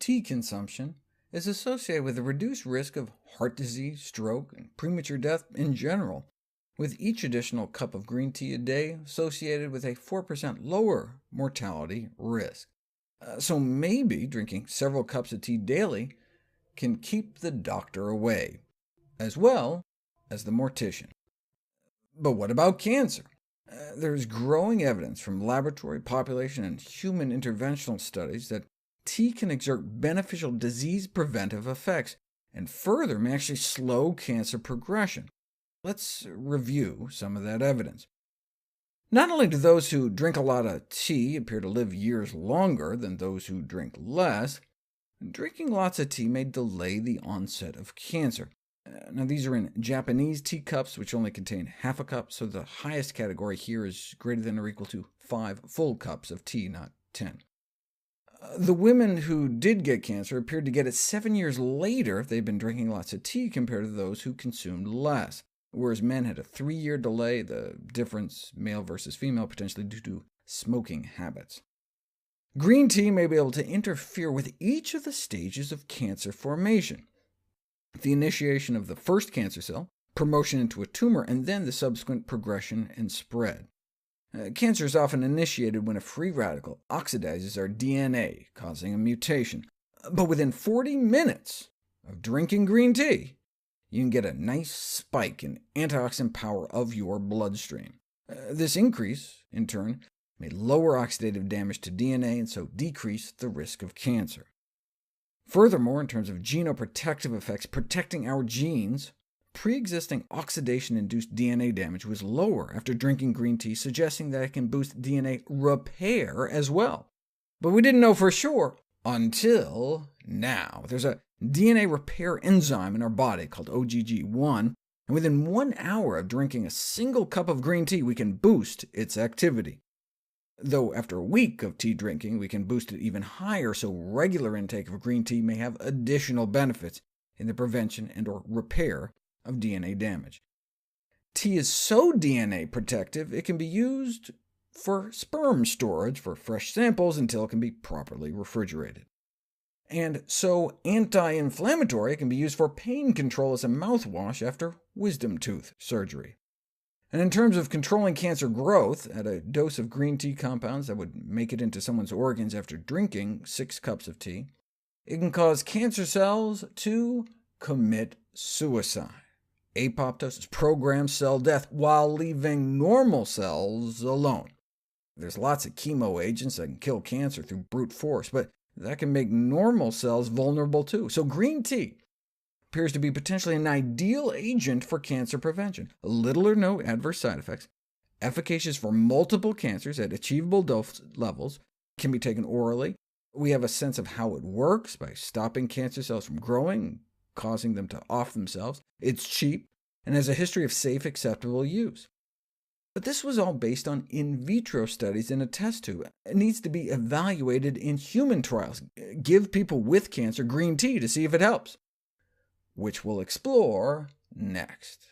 tea consumption is associated with a reduced risk of heart disease, stroke, and premature death in general, with each additional cup of green tea a day associated with a 4% lower mortality risk. So maybe drinking several cups of tea daily can keep the doctor away, as well as the mortician. But what about cancer? There's growing evidence from laboratory, population, and human interventional studies that tea can exert beneficial disease-preventive effects, and further may actually slow cancer progression. Let's review some of that evidence. Not only do those who drink a lot of tea appear to live years longer than those who drink less, drinking lots of tea may delay the onset of cancer. Now, these are in Japanese teacups, which only contain half a cup, so the highest category here is greater than or equal to 5 full cups of tea, not 10. The women who did get cancer appeared to get it 7 years later if they'd been drinking lots of tea compared to those who consumed less, whereas men had a 3-year delay, the difference male versus female potentially due to smoking habits. Green tea may be able to interfere with each of the stages of cancer formation: the initiation of the first cancer cell, promotion into a tumor, and then the subsequent progression and spread. Cancer is often initiated when a free radical oxidizes our DNA, causing a mutation. But within 40 minutes of drinking green tea, you can get a nice spike in antioxidant power of your bloodstream. This increase, in turn, may lower oxidative damage to DNA and so decrease the risk of cancer. Furthermore, in terms of genoprotective effects protecting our genes, pre-existing oxidation-induced DNA damage was lower after drinking green tea, suggesting that it can boost DNA repair as well. But we didn't know for sure until now. There's a DNA repair enzyme in our body called OGG1, and within 1 hour of drinking a single cup of green tea, we can boost its activity. Though after a week of tea drinking, we can boost it even higher, so regular intake of green tea may have additional benefits in the prevention and/or repair of DNA damage. Tea is so DNA protective it can be used for sperm storage for fresh samples until it can be properly refrigerated. And so anti-inflammatory it can be used for pain control as a mouthwash after wisdom tooth surgery. And in terms of controlling cancer growth, at a dose of green tea compounds that would make it into someone's organs after drinking 6 cups of tea, it can cause cancer cells to commit suicide. Apoptosis, programmed cell death, while leaving normal cells alone. There's lots of chemo agents that can kill cancer through brute force, but that can make normal cells vulnerable too. So green tea appears to be potentially an ideal agent for cancer prevention. Little or no adverse side effects, efficacious for multiple cancers at achievable dose levels, can be taken orally. We have a sense of how it works by stopping cancer cells from growing, causing them to off themselves. It's cheap, and has a history of safe, acceptable use. But this was all based on in vitro studies in a test tube. It needs to be evaluated in human trials. Give people with cancer green tea to see if it helps, which we'll explore next.